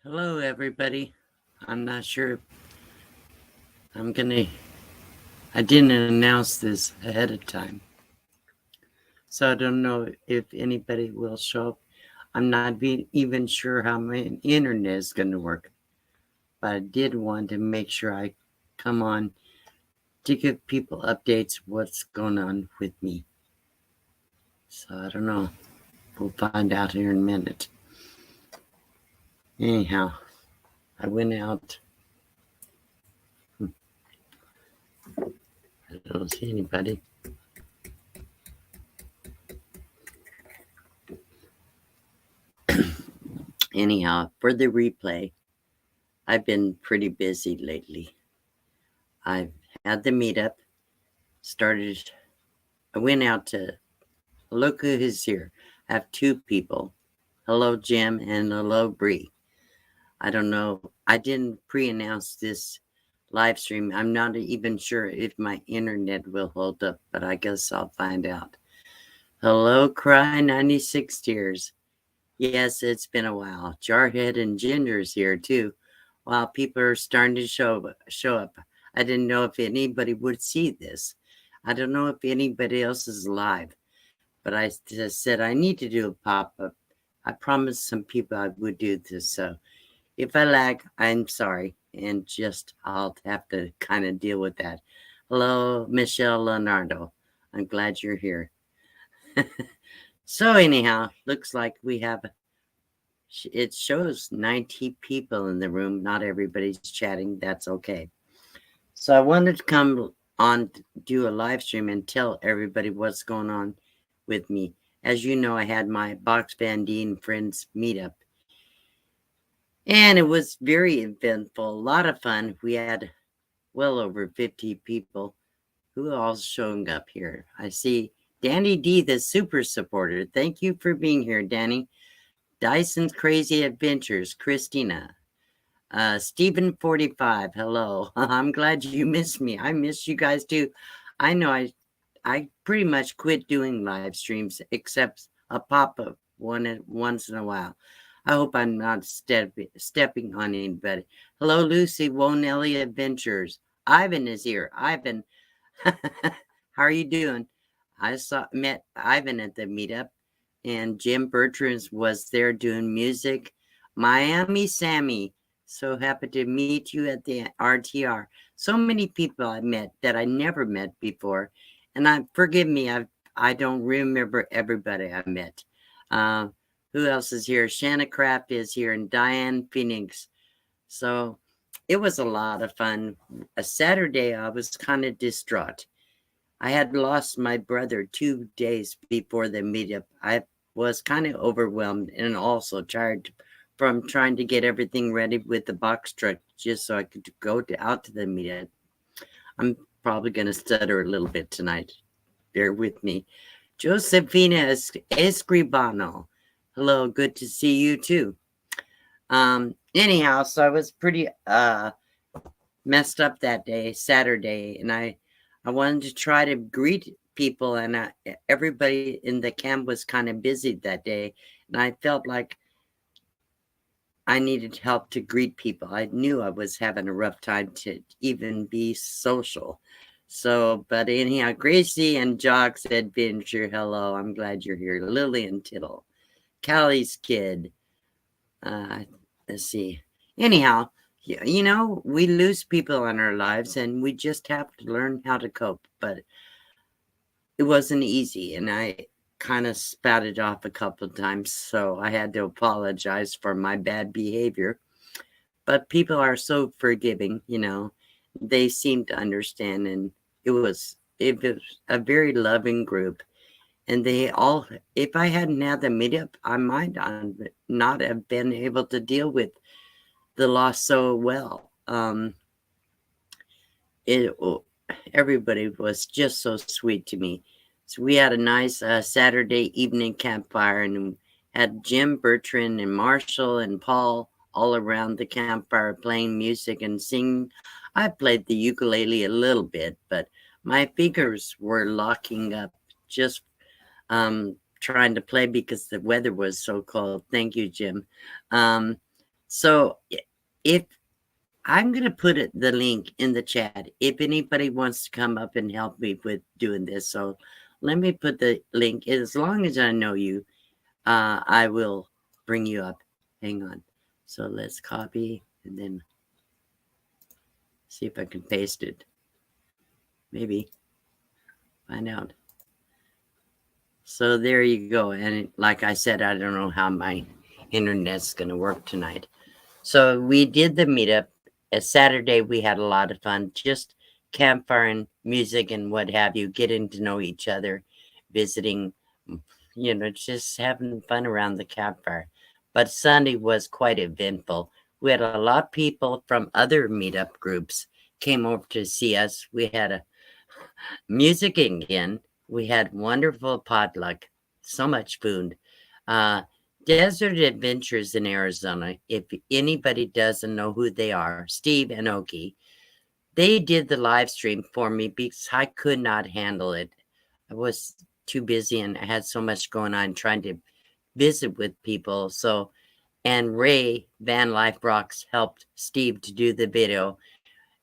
Hello, everybody. I'm not sure. I'm gonna. I didn't announce this ahead of time, so I don't know if anybody will show up. I'm not even sure how my internet is gonna work, but I did want to make sure I come on to give people updates what's going on with me. So I don't know. We'll find out here in a minute. Anyhow, I went out. I don't see anybody. Anyhow, for the replay, I've been pretty busy lately. I've had the meetup, started, I went out to look who's here. I have two people. Hello, Jim, and hello, Bree. I don't know. I didn't pre-announce this live stream. I'm not even sure if my internet will hold up, but I guess I'll find out. Hello, Cry 96 Tears. Yes, it's been a while. Jarhead and Ginger's here too. While people are starting to show up. I didn't know if anybody would see this. I don't know if anybody else is live, but I just said I need to do a pop-up. I promised some people I would do this, so if I lag, I'm sorry, and just I'll have to kind of deal with that. Hello, Michelle Leonardo. I'm glad you're here. So anyhow, looks like we have, it shows 90 people in the room. Not everybody's chatting. That's okay. So I wanted to come on, do a live stream and tell everybody what's going on with me. As you know, I had my Box Bandine Friends meetup. And it was very eventful, a lot of fun. We had well over 50 people who all showing up here. I see Danny D, the super supporter. Thank you for being here, Danny. Dyson's Crazy Adventures, Christina. Stephen 45, hello. I'm glad you missed me. I missed you guys too. I know I pretty much quit doing live streams except a pop-up once in a while. I hope I'm not stepping on anybody. Hello, Lucy, Wonelli Adventures. Ivan is here. Ivan, how are you doing? I met Ivan at the meetup, and Jim Bertrands was there doing music. Miami Sammy, so happy to meet you at the RTR. So many people I met that I never met before, and forgive me, I don't remember everybody I met. Who else is here? Shanna Craft is here, and Diane Phoenix. So it was a lot of fun. A Saturday, I was kind of distraught. I had lost my brother 2 days before the meetup. I was kind of overwhelmed and also tired from trying to get everything ready with the box truck just so I could go out to the meetup. I'm probably going to stutter a little bit tonight. Bear with me. Josefina Escribano. Hello, good to see you too. Anyhow, so I was pretty messed up that day, Saturday, and I wanted to try to greet people, and everybody in the camp was kind of busy that day, and I felt like I needed help to greet people. I knew I was having a rough time to even be social. So, but anyhow, Gracie and Jock's Adventure, hello, I'm glad you're here. Lillian Tittle. Callie's kid. Let's see. Anyhow, you know, we lose people in our lives and we just have to learn how to cope. But it wasn't easy, and I kind of spouted off a couple of times, so I had to apologize for my bad behavior. But people are so forgiving, you know. They seem to understand, and it was a very loving group. And they all, if I hadn't had the meetup, I might not have been able to deal with the loss so well. Everybody was just so sweet to me. So we had a nice Saturday evening campfire, and had Jim Bertrand and Marshall and Paul all around the campfire playing music and singing. I played the ukulele a little bit, but my fingers were locking up just trying to play because the weather was so cold. Thank you, Jim. So if I'm going to put the link in the chat if anybody wants to come up and help me with doing this. So let me put the link. As long as I know you, I will bring you up. Hang on. So let's copy and then see if I can paste it. Maybe. Find out. So there you go. And like I said, I don't know how my internet's going to work tonight. So we did the meetup. Saturday, we had a lot of fun. Just campfire and music and what have you, getting to know each other, visiting, just having fun around the campfire. But Sunday was quite eventful. We had a lot of people from other meetup groups came over to see us. We had a music again. We had wonderful potluck, so much food. Desert Adventures in Arizona, if anybody doesn't know who they are, Steve and Oki, they did the live stream for me because I could not handle it. I was too busy and I had so much going on trying to visit with people. So, and Ray Van Life Rocks helped Steve to do the video.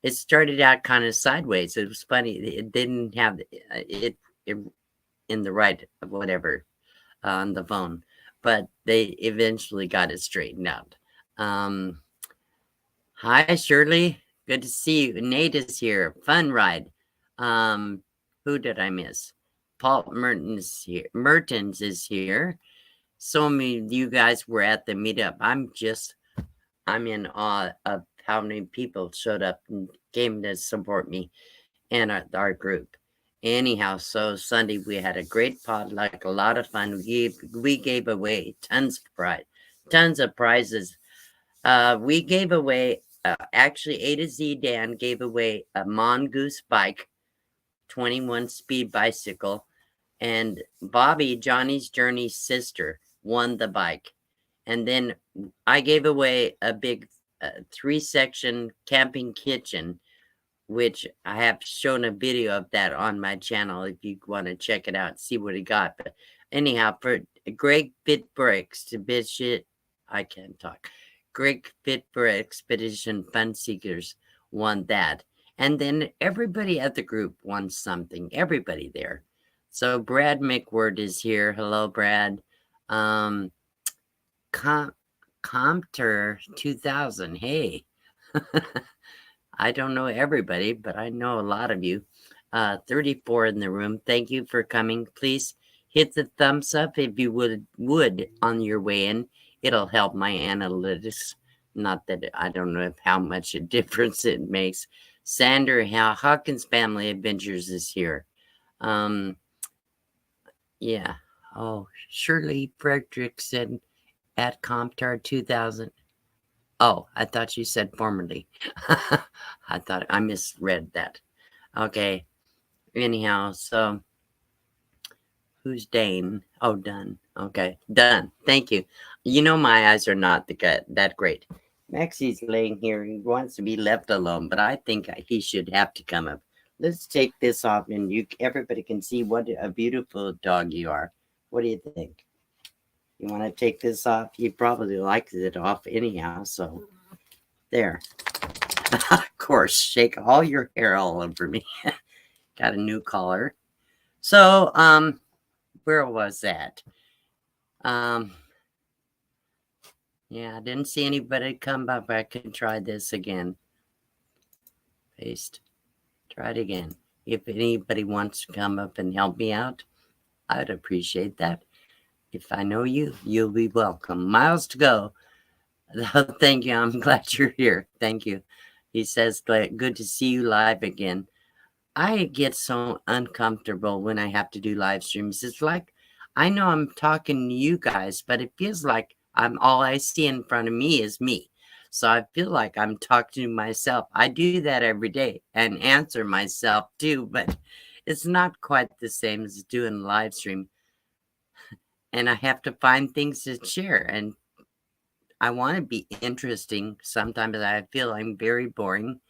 It started out kind of sideways. It was funny. It didn't have it in the right, whatever, on the phone. But they eventually got it straightened out. Hi, Shirley. Good to see you. Nate is here. Fun ride. Who did I miss? Paul Mertens here. Mertens is here. So many of you guys were at the meetup. I'm in awe of how many people showed up and came to support me and our group. Anyhow, so Sunday we had a great potluck, a lot of fun. We gave away tons of prizes. We gave away, actually A to Z Dan gave away a Mongoose bike, 21 speed bicycle, and Bobby, Johnny's Journey's sister, won the bike. And then I gave away a big 3-section camping kitchen, which I have shown a video of that on my channel if you want to check it out, see what he got. But anyhow, for Greg Fit for Expedition, I can't talk. Greg Fit for Expedition Fun Seekers won that. And then everybody at the group won something. Everybody there. So Brad McWord is here. Hello, Brad. Compter 2000. Hey. I don't know everybody, but I know a lot of you. 34 in the room. Thank you for coming. Please hit the thumbs up if you would on your way in. It'll help my analytics. Not that I don't know how much a difference it makes. Sander Hawkins Family Adventures is here. Yeah. Oh, Shirley Fredrickson at Comptar 2000. Oh, I thought you said formerly. I thought I misread that. Okay. Anyhow, so who's Dane? Oh, done. Okay, done. Thank you. You know my eyes are not that great. Maxie's laying here. He wants to be left alone, but I think he should have to come up. Let's take this off, and everybody can see what a beautiful dog you are. What do you think? You want to take this off? You probably liked it off anyhow, so there. Of course, shake all your hair all over me. Got a new collar. So, where was that? Yeah, I didn't see anybody come up. I can try this again. Paste. Try it again. If anybody wants to come up and help me out, I'd appreciate that. If I know you, you'll be welcome. Miles to go. Thank you. I'm glad you're here. Thank you. He says, good to see you live again. I get so uncomfortable when I have to do live streams. It's like, I know I'm talking to you guys, but it feels like all I see in front of me is me. So I feel like I'm talking to myself. I do that every day and answer myself too, but it's not quite the same as doing a live stream. And I have to find things to share, and I want to be interesting. Sometimes I feel I'm very boring,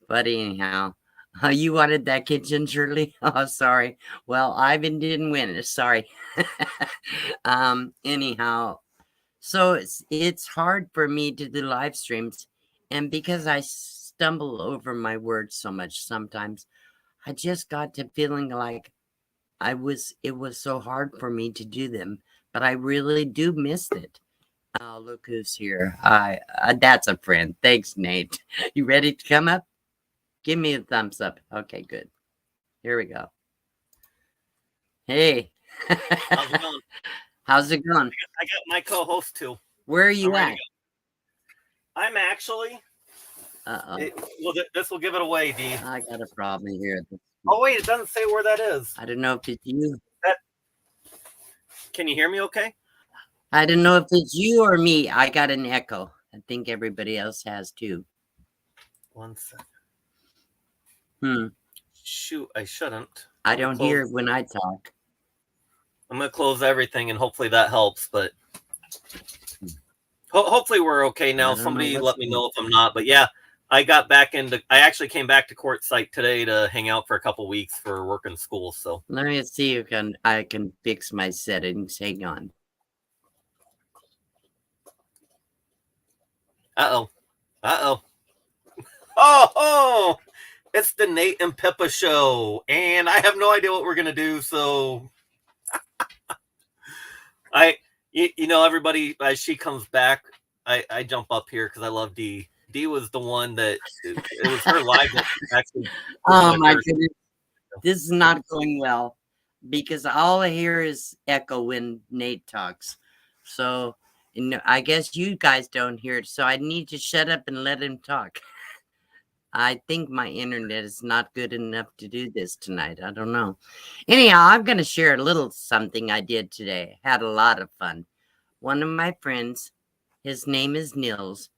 but anyhow, you wanted that kitchen, Shirley? Oh, sorry. Well, Ivan didn't win it. Sorry. Anyhow, So it's hard for me to do live streams, and because I stumble over my words so much sometimes, I just got to feeling like it was so hard for me to do them, but I really do miss it. Oh, look who's here. That's a friend. Thanks, Nate. You ready to come up? Give me a thumbs up. Okay, good. Here we go. Hey. How's it going? How's it going? I got my co-host too. Where are you at? I'm actually. Uh-oh. Well, this will give it away, D. I got a problem here. Oh, wait, it doesn't say where that is. I don't know if it's you. Can you hear me okay? I don't know if it's you or me. I got an echo. I think everybody else has too. 1 second. Shoot, I shouldn't. I don't hear it when I talk. I'm going to close everything, and hopefully that helps, but hopefully we're okay now. Somebody let me know if I'm not, but yeah, I actually came back to Quartzsite today to hang out for a couple weeks for work and school, so. Let me see if I can fix my settings. Hang on. Uh-oh. Oh! It's the Nate and Pippa show, and I have no idea what we're going to do, so... everybody, as she comes back, I jump up here because I love Dee. Dee was the one that... It was her live that actually... Oh, my goodness. This is not going well, because all I hear is echo when Nate talks. So... I guess you guys don't hear it, so I need to shut up and let him talk. I think my internet is not good enough to do this tonight. I don't know. Anyhow, I'm going to share a little something I did today. Had a lot of fun. One of my friends, his name is Nils,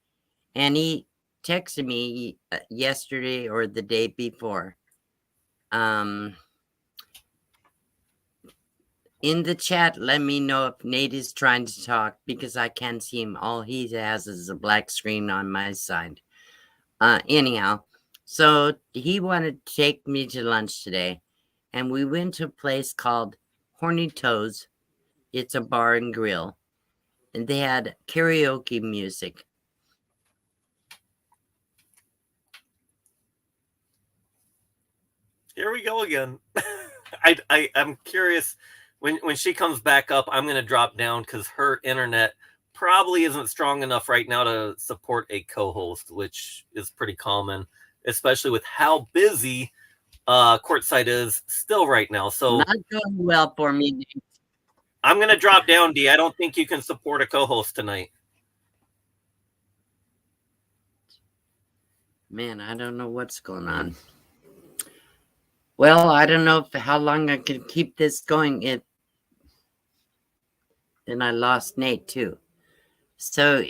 and he texted me yesterday or the day before. In the chat, let me know if Nate is trying to talk, because I can't see him. All he has is a black screen on my side. Anyhow, so he wanted to take me to lunch today, and we went to a place called Horny Toes. It's a bar and grill, and they had karaoke music. Here we go again. I'm curious. When she comes back up, I'm going to drop down because her internet probably isn't strong enough right now to support a co-host, which is pretty common, especially with how busy Quartzsite is still right now. So not going well for me. I'm going to drop down, D. I don't think you can support a co-host tonight. Man, I don't know what's going on. Well, I don't know how long I can keep this going. Then I lost Nate too. So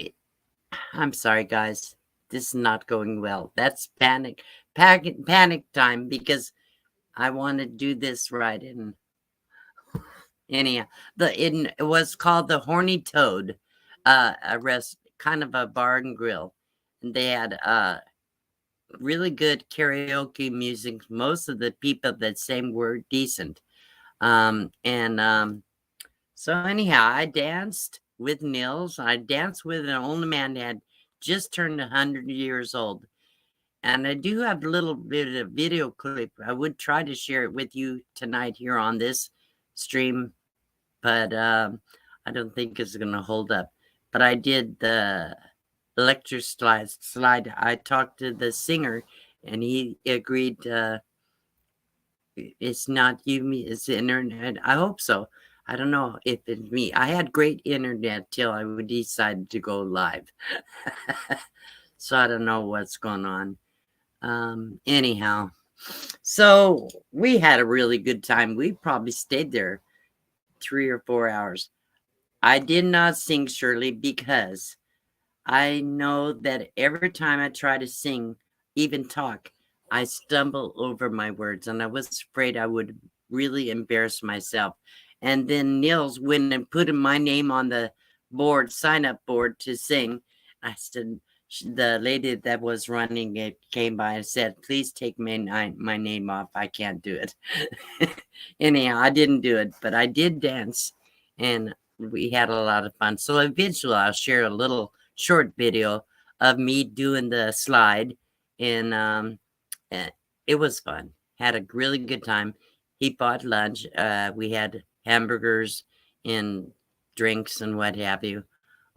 I'm sorry, guys. This is not going well. That's panic time, because I want to do this right. And anyhow, it was called the Horny Toad, a kind of a bar and grill, and they had really good karaoke music. Most of the people that sang were decent. So anyhow, I danced with Nils. I danced with an old man that had just turned 100 years old. And I do have a little bit of video clip. I would try to share it with you tonight here on this stream, but I don't think it's going to hold up. But I did the lecture slide. I talked to the singer, and he agreed it's not you, it's the internet. I hope so. I don't know if it's me. I had great internet till I would decide to go live. So I don't know what's going on. Anyhow, so we had a really good time. We probably stayed there 3 or 4 hours. I did not sing, Shirley, because I know that every time I try to sing, even talk, I stumble over my words, and I was afraid I would really embarrass myself. And then Nils went and put my name on the board, sign-up board to sing. I said, the lady that was running it came by and said, please take my name off. I can't do it. Anyhow, I didn't do it, but I did dance. And we had a lot of fun. So eventually I'll share a little short video of me doing the slide, and it was fun. Had a really good time. He bought lunch. We had hamburgers and drinks and what have you.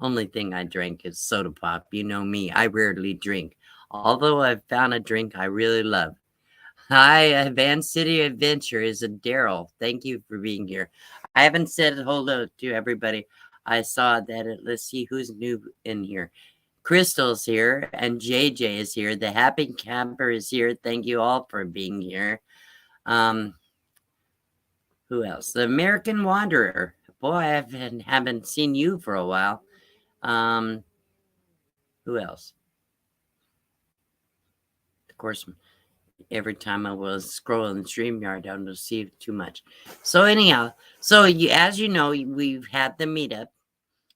Only thing I drank is soda pop. You know me, I rarely drink. Although I've found a drink I really love. Hi, Van City Adventure is a Daryl. Thank you for being here. I haven't said hello to everybody. I saw that. Let's see who's new in here. Crystal's here and JJ is here. The Happy Camper is here. Thank you all for being here. Who else? The American Wanderer. Boy, I haven't seen you for a while. Who else? Of course, every time I was scrolling StreamYard, I don't see too much. So anyhow, so as you know, we've had the meetup,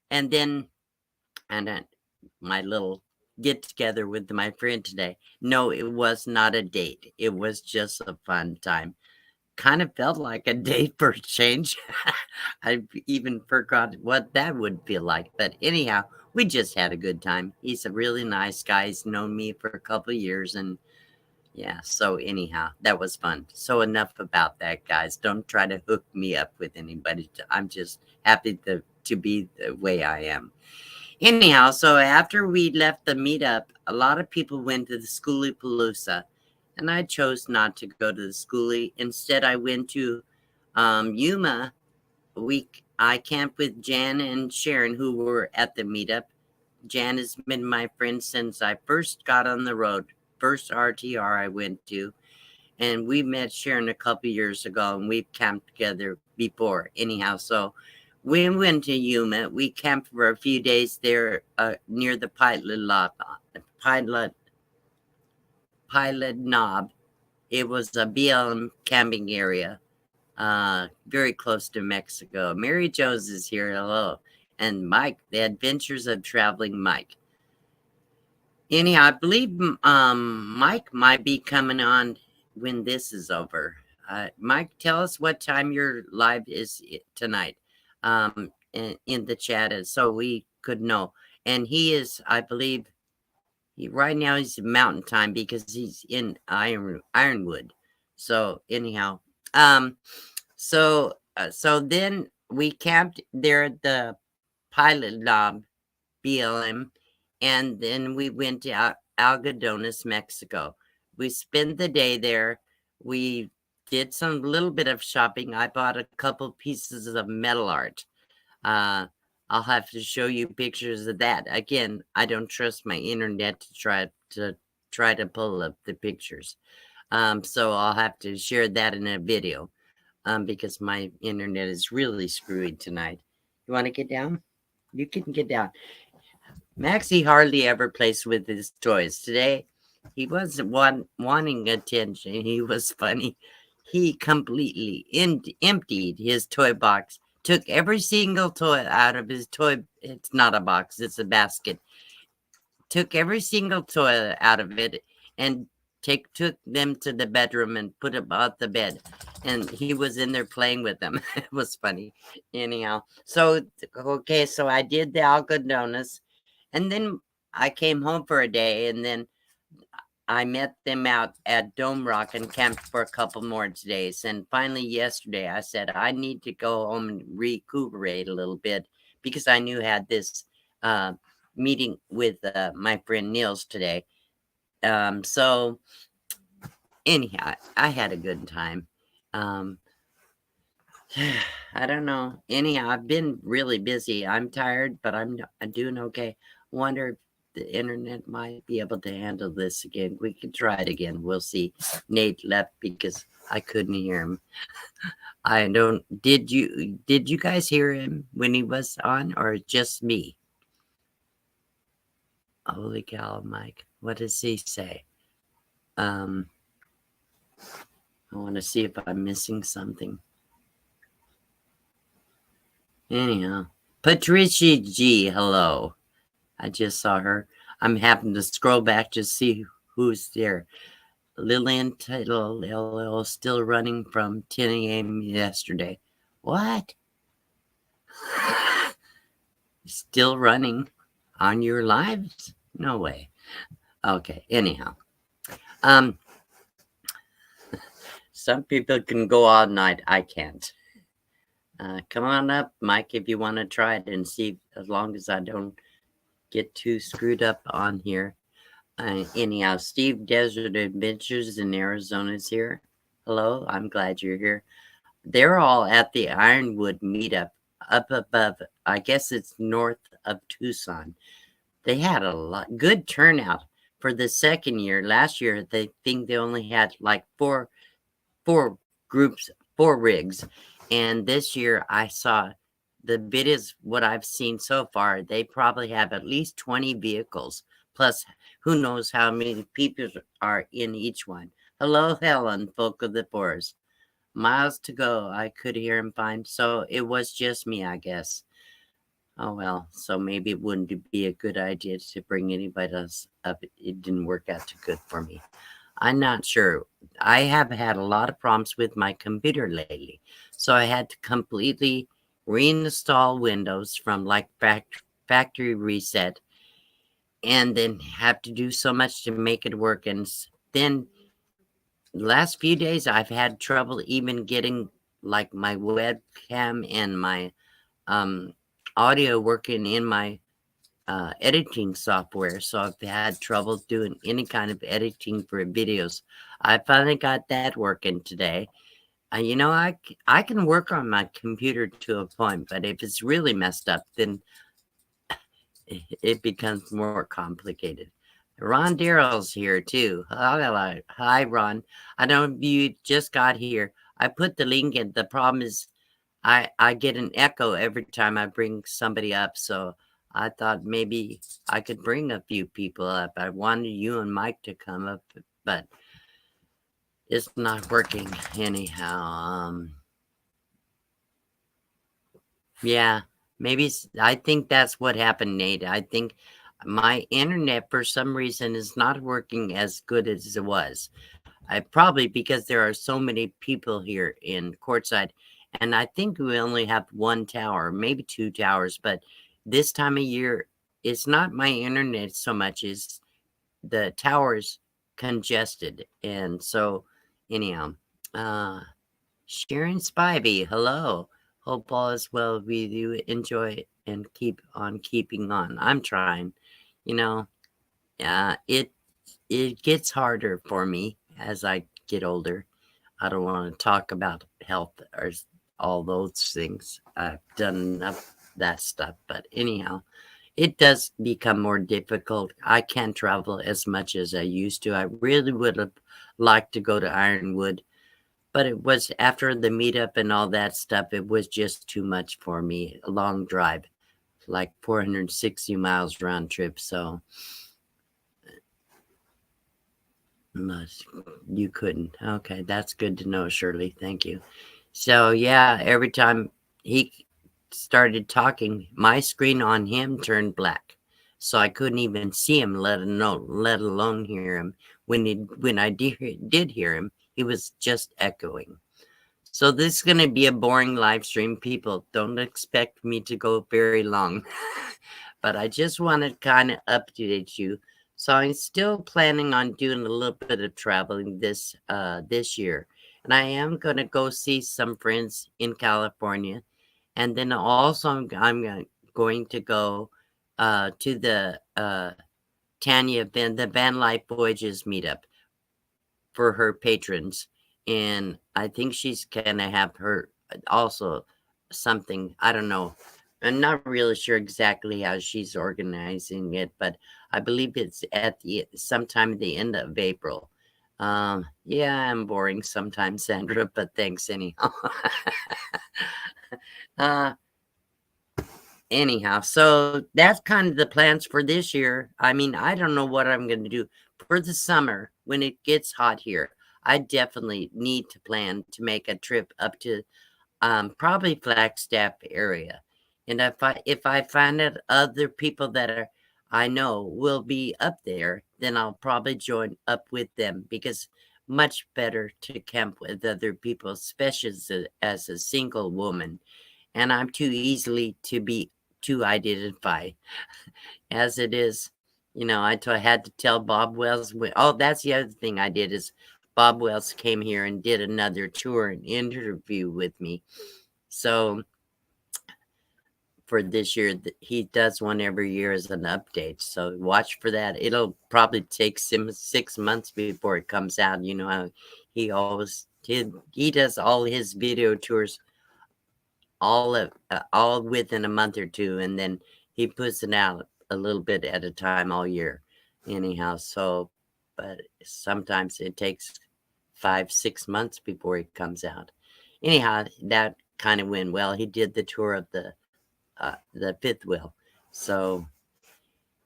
and then my little get together with my friend today. No, it was not a date. It was just a fun time. Kind of felt like a date for a change. I even forgot what that would feel like. But anyhow, we just had a good time. He's a really nice guy. He's known me for a couple of years, and yeah, so anyhow, that was fun. So enough about that, guys. Don't try to hook me up with anybody. I'm just happy to be the way I am. Anyhow, so after we left the meetup, a lot of people went to the Schoolie Palooza, and I chose not to go to the Schoolie. Instead, I went to Yuma. I camped with Jan and Sharon, who were at the meetup. Jan has been my friend since I first got on the road. First RTR I went to, and we met Sharon a couple years ago, and we've camped together before. Anyhow, so we went to Yuma. We camped for a few days there near the Pilot Knob. It was a BLM camping area, very close to Mexico. Mary Jones is here. Hello. And Mike, the Adventures of Traveling Mike. Anyhow, I believe Mike might be coming on when this is over. Mike, tell us what time your live is tonight in the chat, so we could know. And he is, I believe, right now he's Mountain Time because he's in Ironwood. So anyhow, so then we camped there at the Pilot Knob BLM. And then we went to Algodones, Mexico. We spent the day there. We did some little bit of shopping. I bought a couple pieces of metal art. I'll have to show you pictures of that. Again, I don't trust my internet to try to pull up the pictures. So I'll have to share that in a video because my internet is really screwy tonight. You want to get down? You can get down. Maxie hardly ever plays with his toys. Today, he wasn't wanting attention. He was funny. He completely emptied his toy box, took every single toy out of his toy. It's not a box, it's a basket. Took every single toy out of it and took them to the bedroom and put them on the bed. And he was in there playing with them. It was funny. Anyhow, so, okay, so I did the Algodones. And then I came home for a day, and then I met them out at Dome Rock and camped for a couple more days. And finally, yesterday, I said, I need to go home and recuperate a little bit because I knew I had this meeting with my friend Niels today. So anyhow, I had a good time. I don't know. Anyhow, I've been really busy. I'm tired, but I'm doing okay. Wonder if the internet might be able to handle this again. We can try it again. We'll see. Nate left because I couldn't hear him. I don't. Did you guys hear him when he was on, or just me? Holy cow, Mike! What does he say? I want to see if I'm missing something. Anyhow, Patricia G, hello. I just saw her. I'm having to scroll back to see who's there. Lillian Tittle still running from 10 a.m. yesterday. What? Still running on your lives? No way. Okay, anyhow. Um, some people can go all night. I can't. Come on up, Mike, if you want to try it and see, as long as I don't get too screwed up on here. Anyhow, Steve Desert Adventures in Arizona is here. Hello, I'm glad you're here. They're all at the Ironwood meetup up above, I guess it's north of Tucson. They had a good turnout for the second year. Last year, they think they only had like four groups, four rigs. And this year I saw the videos, what I've seen so far, they probably have at least 20 vehicles. Plus, who knows how many people are in each one. Hello, Helen, folk of the forest. Miles to go. I could hear him fine. So it was just me, I guess. Oh well, so maybe it wouldn't be a good idea to bring anybody else up. It didn't work out too good for me. I'm not sure. I have had a lot of problems with my computer lately. So I had to completely reinstall Windows from like factory reset and then have to do so much to make it work. And then last few days I've had trouble even getting like my webcam and my um, audio working in my editing software. So I've had trouble doing any kind of editing for videos. I finally got that working today. I can work on my computer to a point, but if it's really messed up, then it becomes more complicated. Ron Darrell's here too. Hi, Ron. I know you just got here. I put the link in. The problem is I get an echo every time I bring somebody up. So I thought maybe I could bring a few people up. I wanted you and Mike to come up, but it's not working anyhow. Yeah, maybe I think that's what happened, Nate. I think my internet for some reason is not working as good as it was. I probably because there are so many people here in Courtside, and I think we only have one tower, maybe two towers. But this time of year, it's not my internet so much as the towers congested, and so anyhow, uh, Sharon Spivey, hello. Hope all is well with you. Enjoy and keep on keeping on. I'm trying. You know, it gets harder for me as I get older. I don't want to talk about health or all those things. I've done enough that stuff, but anyhow, it does become more difficult. I can't travel as much as I used to. I really would have liked to go to Ironwood, but it was after the meetup and all that stuff, it was just too much for me. A long drive, like 460 miles round trip. So you couldn't. Okay, that's good to know, Shirley. Thank you. So yeah, every time he started talking, my screen on him turned black, so I couldn't even see him, let alone hear him. When I did hear him, he was just echoing. So this is going to be a boring live stream. People, don't expect me to go very long, but I just want to kind of update you. So I'm still planning on doing a little bit of traveling this year, and I am going to go see some friends in California, and then also I'm going to go to the Tanya the Van Life Voyages meetup for her patrons. And I think she's gonna have her also something. I don't know. I'm not really sure exactly how she's organizing it, but I believe it's at the sometime at the end of April. Yeah, I'm boring sometimes, Sandra, but thanks anyhow. uh, anyhow, so that's kind of the plans for this year. I mean, I don't know what I'm going to do for the summer when it gets hot here. I definitely need to plan to make a trip up to probably Flagstaff area, and if I find out other people that are I know will be up there, then I'll probably join up with them because much better to camp with other people, especially as a single woman, and I'm too easily to be to identify. As it is, I had to tell Bob Wells. Oh, that's the other thing I did is Bob Wells came here and did another tour and interview with me. So for this year, he does one every year as an update. So watch for that. It'll probably take him 6 months before it comes out. You know how he always he does all his video tours all within a month or two, and then he puts it out a little bit at a time all year. Anyhow, so but sometimes it takes 5-6 months before it comes out. Anyhow, that kind of went well. He did the tour of the fifth wheel. So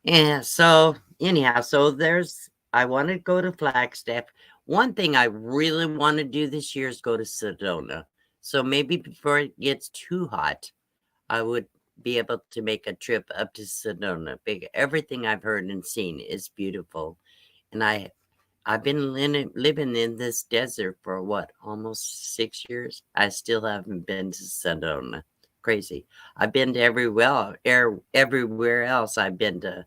yeah, so anyhow, so I want to go to Flagstaff. One thing I really want to do this year is go to Sedona. So maybe before it gets too hot, I would be able to make a trip up to Sedona. Everything I've heard and seen is beautiful. And I've been living in this desert for what, almost 6 years? I still haven't been to Sedona. Crazy. I've been to everywhere else. I've been to,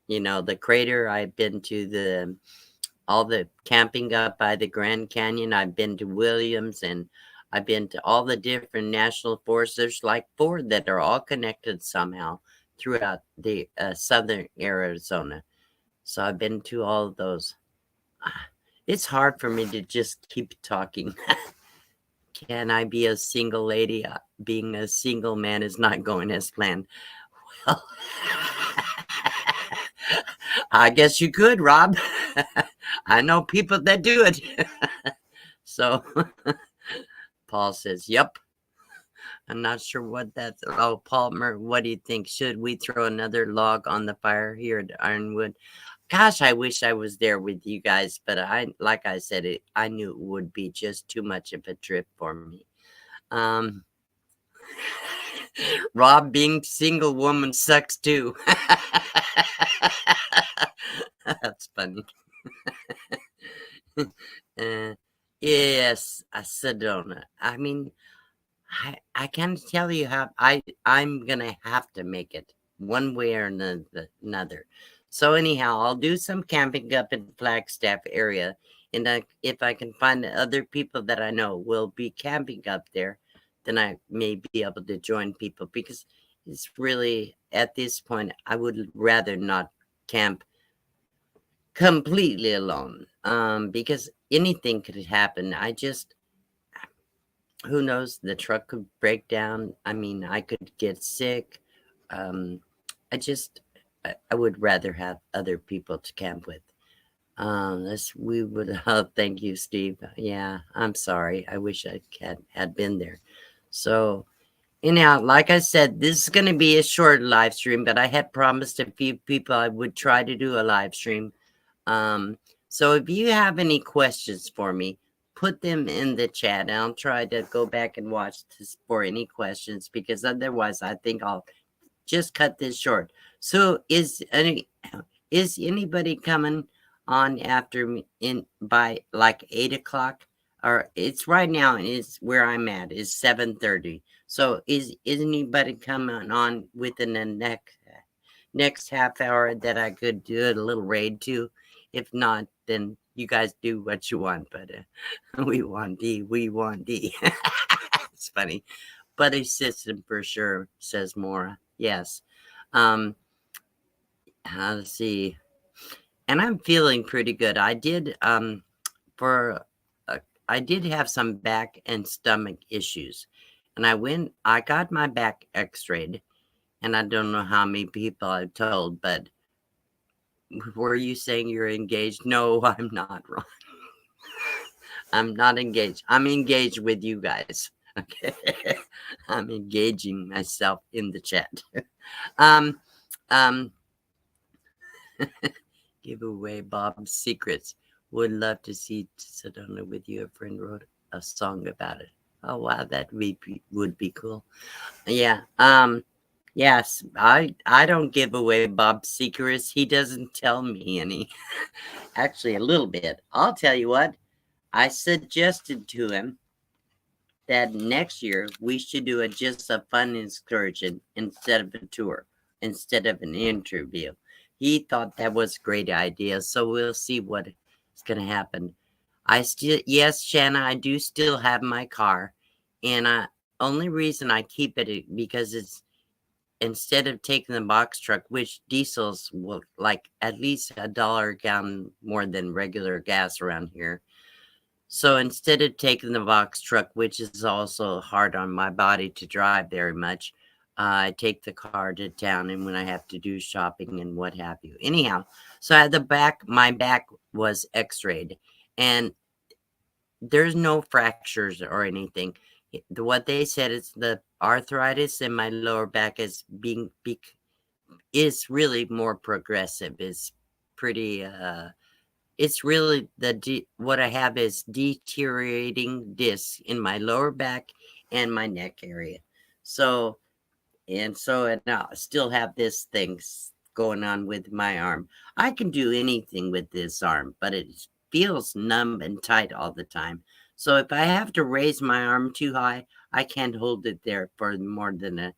the crater. I've been to all the camping up by the Grand Canyon. I've been to Williams, and I've been to all the different national forests. There's like 4 that are all connected somehow throughout the southern Arizona. So I've been to all of those. It's hard for me to just keep talking. Can I be a single lady? Being a single man is not going as planned. Well, I guess you could, Rob. I know people that do it. So Paul says, yep. I'm not sure what that's. Oh, Palmer, what do you think? Should we throw another log on the fire here at Ironwood? Gosh, I wish I was there with you guys, but like I said, I knew it would be just too much of a trip for me. Rob, being single woman sucks too. That's funny. Yes, Sedona. I mean, I can't tell you how I'm gonna have to make it one way or another. So anyhow, I'll do some camping up in Flagstaff area, and if I can find other people that I know will be camping up there, then I may be able to join people, because it's really, at this point, I would rather not camp completely alone, because anything could happen. Who knows, the truck could break down. I mean, I could get sick. I would rather have other people to camp with. Thank you, Steve. Yeah, I'm sorry. I wish I had been there. So anyhow, like I said, this is going to be a short live stream, but I had promised a few people I would try to do a live stream. So if you have any questions for me, put them in the chat, and I'll try to go back and watch this for any questions, because otherwise I think I'll just cut this short. So is anybody coming on after me by like 8 o'clock? Or it's right now, is where I'm at is 7:30. So is anybody coming on within the next half hour that I could do a little raid to? If not, then you guys do what you want, but we want D. It's funny. Buddy system for sure, says Mora. Yes. Let's see. And I'm feeling pretty good. I did I did have some back and stomach issues, and I got my back x-rayed, and I don't know how many people I've told, but were you saying you're engaged? No, I'm not, Ron. I'm not engaged. I'm engaged with you guys. Okay. I'm engaging myself in the chat. Give away Bob's secrets. Would love to see Sedona with you. A friend wrote a song about it. Oh wow, that would be cool. Yeah. Yes, I don't give away Bob's secrets. He doesn't tell me any. Actually, a little bit. I'll tell you what. I suggested to him that next year we should do just a fun excursion instead of a tour, instead of an interview. He thought that was a great idea, so we'll see what is going to happen. I still, yes, Shanna, I do still have my car, and I only reason I keep it because it's instead of taking the box truck, which diesels will like at least $1 a gallon more than regular gas around here. So instead of taking the box truck, which is also hard on my body to drive very much, I take the car to town and when I have to do shopping and what have you. Anyhow, so at the back, my back was x-rayed and there's no fractures or anything. What they said is the arthritis in my lower back is really more progressive. It's pretty it's really what I have is deteriorating discs in my lower back and my neck area. So and I still have this thing going on with my arm. I can do anything with this arm, but it feels numb and tight all the time. So if I have to raise my arm too high, I can't hold it there for more than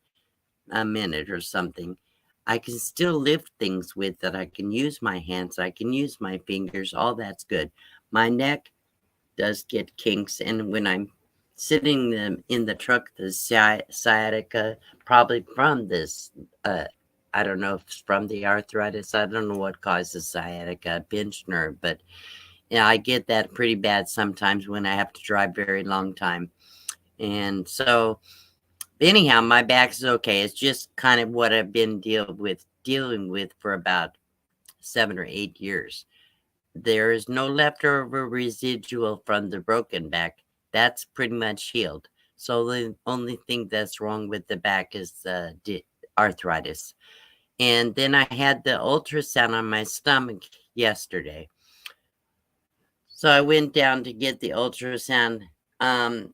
a minute or something. I can still lift things with it. I can use my hands. I can use my fingers. All that's good. My neck does get kinks. And when I'm sitting in the truck, the sciatica, probably from this, I don't know if it's from the arthritis. I don't know what causes sciatica, pinched nerve, but yeah, I get that pretty bad sometimes when I have to drive very long time. And so anyhow, my back is okay. It's just kind of what I've been dealing with for about 7 or 8 years. There is no leftover residual from the broken back. That's pretty much healed. So the only thing that's wrong with the back is the arthritis. And then I had the ultrasound on my stomach yesterday. So I went down to get the ultrasound. The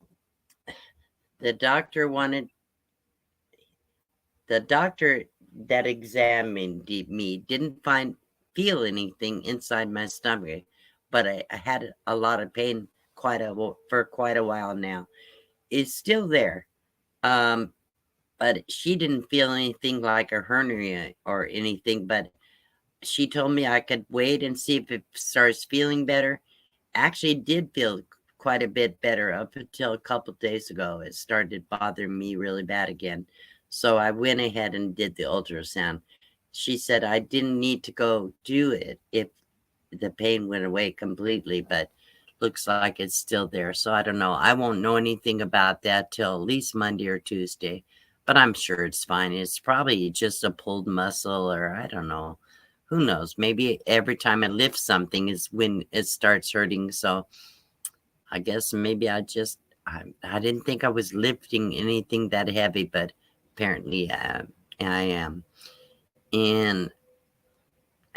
doctor that examined me didn't feel anything inside my stomach, but I had a lot of pain for quite a while now. It's still there, but she didn't feel anything like a hernia or anything. But she told me I could wait and see if it starts feeling better. Actually, it did feel quite a bit better up until a couple days ago. It started bothering me really bad again. So I went ahead and did the ultrasound. She said I didn't need to go do it if the pain went away completely, but looks like it's still there. So I don't know. I won't know anything about that till at least Monday or Tuesday, but I'm sure it's fine. It's probably just a pulled muscle or I don't know. Who knows? Maybe every time I lift something is when it starts hurting. So I guess maybe I didn't think I was lifting anything that heavy, but apparently I am. And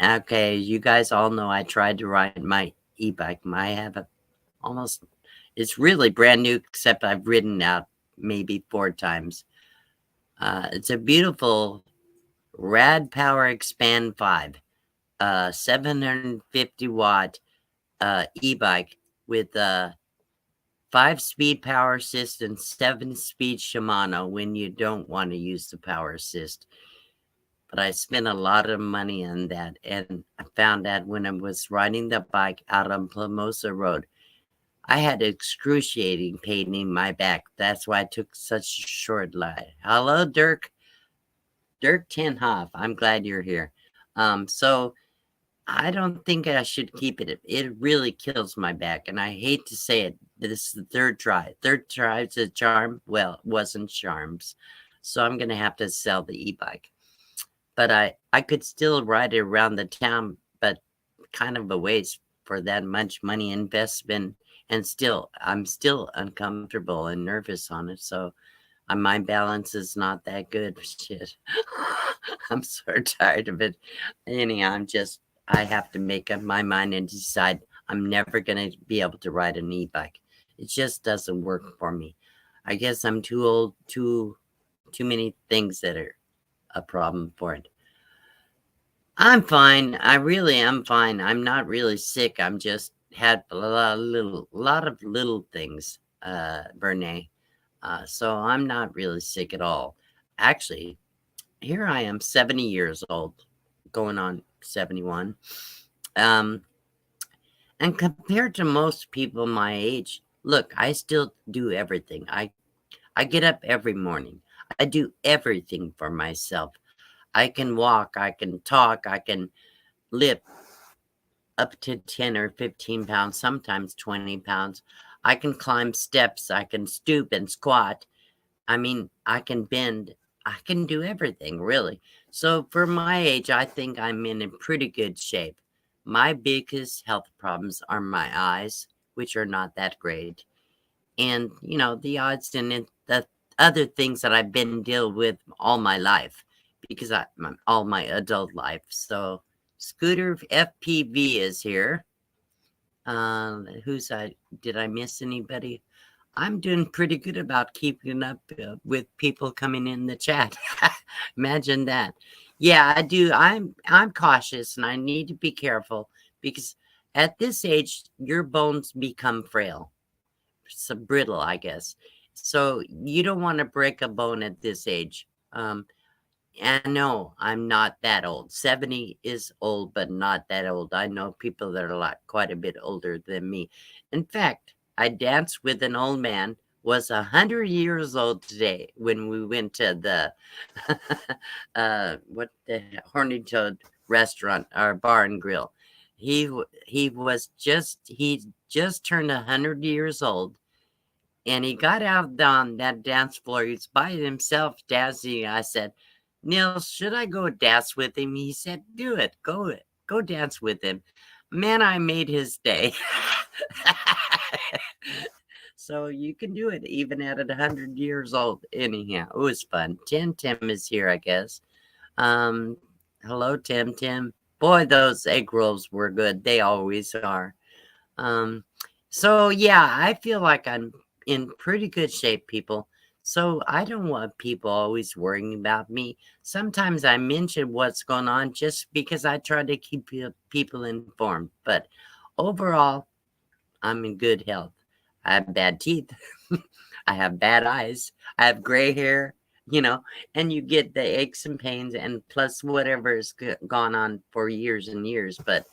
okay, you guys all know I tried to ride my e-bike. I have it's really brand new, except I've ridden out maybe 4 times. It's a beautiful Rad Power Expand 5, 750 watt e-bike with 5-speed power assist and 7-speed Shimano when you don't want to use the power assist. But I spent a lot of money on that, and I found that when I was riding the bike out on Plamosa Road, I had excruciating pain in my back. That's why I took such a short ride. Hello, Dirk. Dirk Tenhoff. I'm glad you're here. So I don't think I should keep it. It really kills my back, and I hate to say it. This is the third try. Third try's a charm. Well, it wasn't charms. So I'm going to have to sell the e-bike. But I could still ride it around the town, but kind of a waste for that much money investment. And I'm still uncomfortable and nervous on it. So my balance is not that good. Shit. I'm so tired of it. Anyhow, I have to make up my mind and decide I'm never going to be able to ride an e-bike. It just doesn't work for me. I guess I'm too old, too many things that are a problem for it. I'm fine. I really am fine. I'm not really sick. I'm just had a lot of little things, Bernays. So I'm not really sick at all. Actually, here I am, 70 years old, going on 71. Um, and compared to most people my age, look, I still do everything. I get up every morning. I do everything for myself. I can walk, I can talk, I can lift up to 10 or 15 pounds, sometimes 20 pounds. I can climb steps, I can stoop and squat. I mean, I can bend, I can do everything, really. So for my age, I think I'm in a pretty good shape. My biggest health problems are my eyes, which are not that great. And, the odds and the other things that I've been dealing with all my life because all my adult life. So Scooter FPV is here. Did I miss anybody? I'm doing pretty good about keeping up with people coming in the chat. Imagine that. Yeah, I do. I'm cautious and I need to be careful because at this age your bones become frail, so brittle, I guess. So you don't want to break a bone at this age. And no, I'm not that old. 70 is old, but not that old. I know people that are quite a bit older than me. In fact, I danced with an old man, was 100 years old today when we went to the Horny Toad restaurant or bar and grill. He just turned 100 years old, and he got out on that dance floor. He was by himself dancing. I said, Neil, should I go dance with him? He said, do it. Go dance with him. Man, I made his day. So you can do it even at 100 years old. Anyhow, it was fun. Tim is here, I guess. Um, Hello, Tim. Boy, those egg rolls were good. They always are. Um, so yeah, I feel like I'm in pretty good shape, people. So I don't want people always worrying about me. Sometimes I mention what's going on just because I try to keep people informed. But overall, I'm in good health. I have bad teeth. I have bad eyes. I have gray hair, and you get the aches and pains and plus whatever has gone on for years and years. But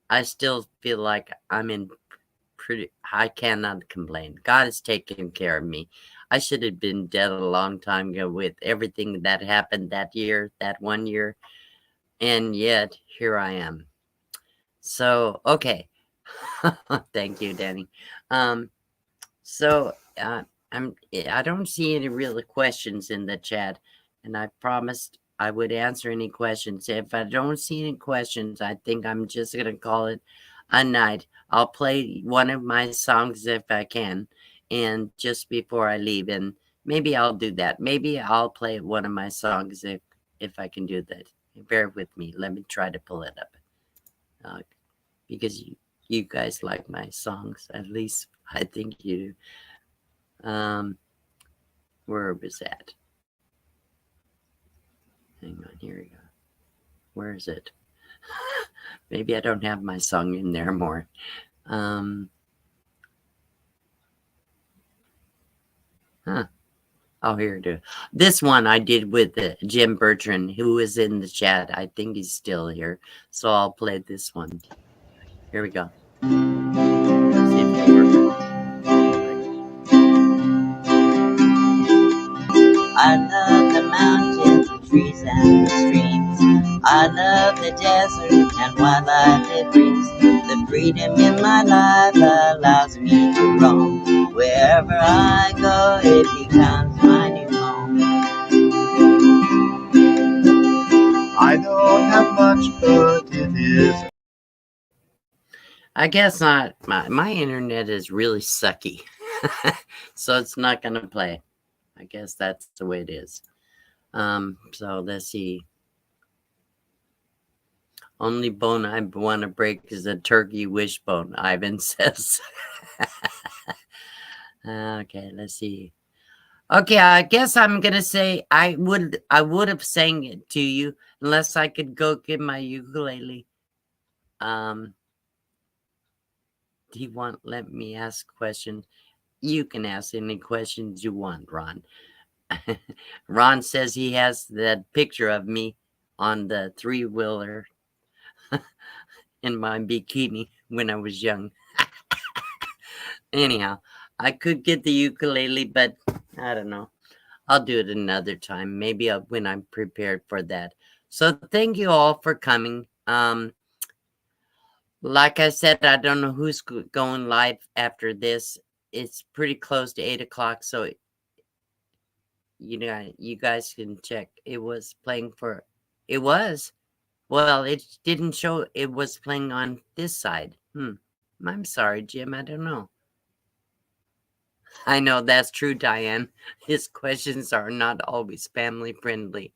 I still feel like I'm in I cannot complain. God is taking care of me. I should have been dead a long time ago with everything that happened that year, that one year. And yet here I am. So, okay. Thank you, Danny. Um, so I don't see any real questions in the chat, and I promised I would answer any questions. If I don't see any questions, I think I'm just gonna call it a night. I'll play one of my songs if I can, and just before I leave, and maybe I'll do that. Maybe I'll play one of my songs if I can do that. Bear with me. Let me try to pull it up, because you guys like my songs. At least I think you do. Where was that? Hang on, here we go. Where is it? Maybe I don't have my song in there more. Oh, here it is. This one I did with Jim Bertrand, who is in the chat. I think he's still here. So I'll play this one. Here we go. Let's see if it works. I love the mountains, the trees, and the streams. I love the desert and wildlife it brings. The freedom in my life allows me to roam. Wherever I go, it becomes my new home. I don't have much, but it is. I guess not. My internet is really sucky, so it's not going to play. I guess that's the way it is. So let's see. Only bone I want to break is a turkey wishbone, Ivan says. Okay, let's see. Okay, I guess I'm gonna say I would have sang it to you unless I could go get my ukulele. He won't let me ask questions. You can ask any questions you want, Ron. Ron says he has that picture of me on the three-wheeler in my bikini when I was young. Anyhow, I could get the ukulele, but I don't know. I'll do it another time. Maybe when I'm prepared for that. So thank you all for coming. Like I said, I don't know who's going live after this. It's pretty close to 8 o'clock, so you guys can check. It was playing for. It was. Well, it didn't show. It was playing on this side. I'm sorry, Jim. I don't know. I know that's true, Diane. His questions are not always family friendly.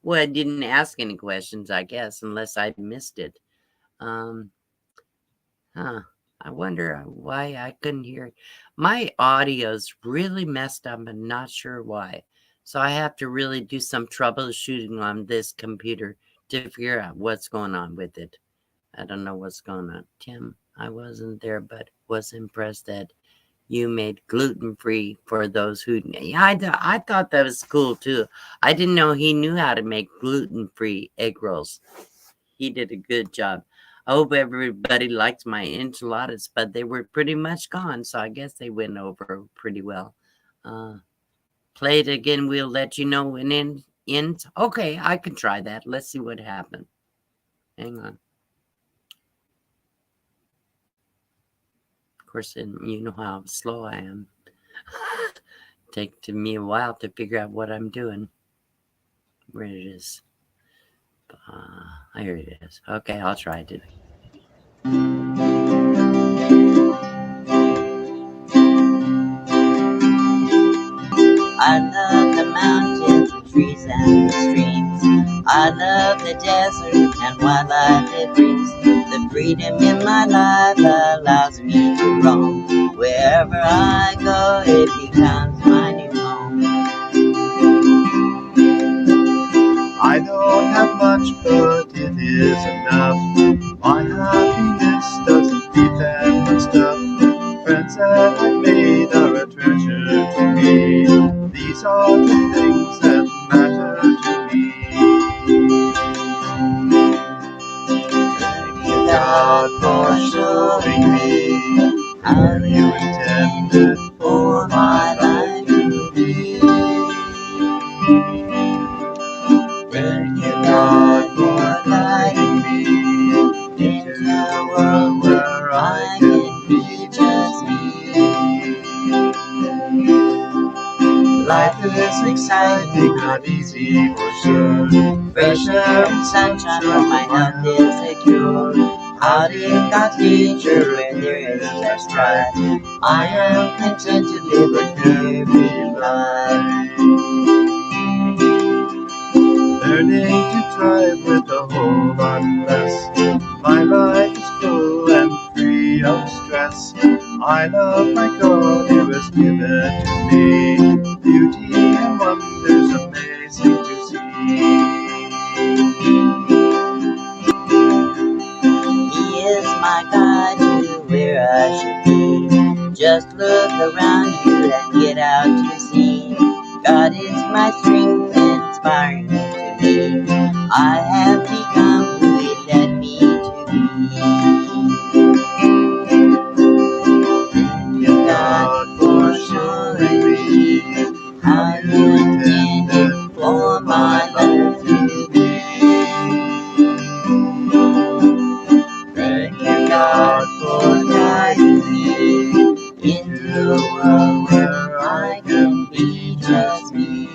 Well, I didn't ask any questions, I guess, unless I missed it. Huh. I wonder why I couldn't hear. My audio's really messed up. I'm not sure why. So I have to really do some troubleshooting on this computer to figure out what's going on with it. I don't know what's going on. Tim, I wasn't there, but was impressed that you made gluten-free for those who. Yeah, I thought that was cool too. I didn't know he knew how to make gluten-free egg rolls. He did a good job. I hope everybody liked my enchiladas, but they were pretty much gone, so I guess they went over pretty well. Play it again. We'll let you know when it ends. Okay, I can try that. Let's see what happened. Hang on. Of course, you know how slow I am. Take to me a while to figure out what I'm doing. Where it is. Here it is. Okay, I'll try it. I love the mountains, the trees, and the streams. I love the desert and wildlife it brings. The freedom in my life allows me to roam. Wherever I go, it becomes my new home. I don't have much, but it is enough. My happiness doesn't depend on stuff. Friends that I've made are a treasure to me. These are the things that matter to me. Thank you, God, for showing me how you intended for my life to be. Thank you, God, for guiding me into a world where I can be just me. Life is exciting, not easy for sure. Fresh air and sunshine, but my health is secure. Out in God's nature, where there is less strife, I am content to live a carefree life. Learning to drive with a whole lot less. My life is full and free of stress. I love my God who has given to me beauty and wonders amazing to see. He is my guide to where I should be. Just look around you and get out to sea. God is my strength, inspiring to me. I have become who He led me to be. Thank you, God, for showing me how you intended for my life to be. Thank you, God, for guiding me into a world where I can be just me.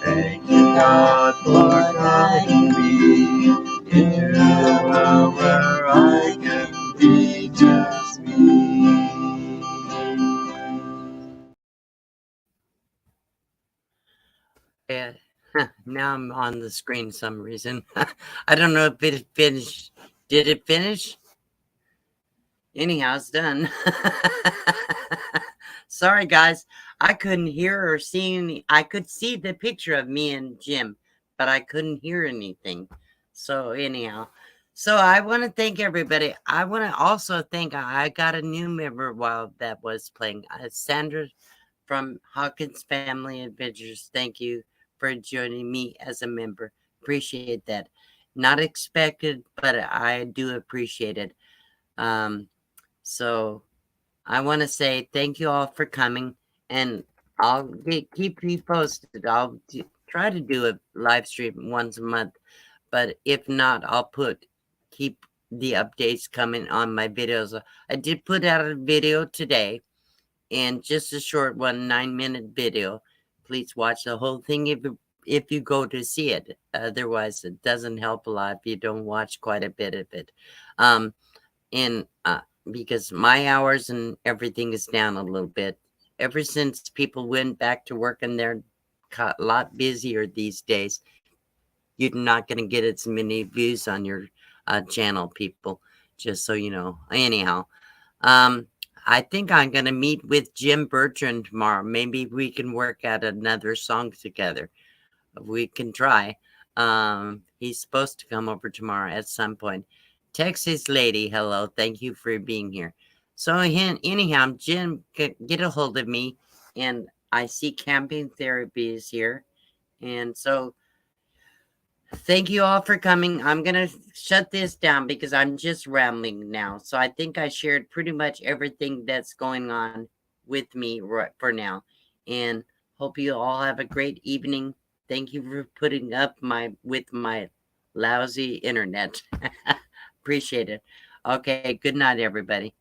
Thank you, God, for guiding me into a world where I can be just me. Yeah, now I'm on the screen for some reason. I don't know if it finished. Did it finish? Anyhow, it's done. Sorry, guys. I couldn't hear or see any. I could see the picture of me and Jim, but I couldn't hear anything. So, anyhow. So I want to thank everybody. I want to also thank, I got a new member while that was playing. Sandra from Hawkins Family Adventures. Thank you for joining me as a member. Appreciate that. Not expected, but I do appreciate it. So I want to say thank you all for coming, and I'll keep you posted. I'll try to do a live stream once a month, but if not, I'll keep the updates coming on my videos. I did put out a video today, and just a short one, 9-minute video. Please watch the whole thing if you go to see it. Otherwise, it doesn't help a lot if you don't watch quite a bit of it. And because my hours and everything is down a little bit ever since people went back to work, and they're a lot busier these days. You're not going to get as many views on your channel, people, just so you know. Anyhow, I think I'm going to meet with Jim Bertrand tomorrow. Maybe we can work out another song together. We can try. He's supposed to come over tomorrow at some point. Texas Lady, hello. Thank you for being here. So anyhow, Jim, get a hold of me. And I see Camping Therapy is here. And so thank you all for coming. I'm going to shut this down because I'm just rambling now. So I think I shared pretty much everything that's going on with me right for now. And hope you all have a great evening. Thank you for putting up with my lousy internet. Appreciate it. Okay, good night, everybody.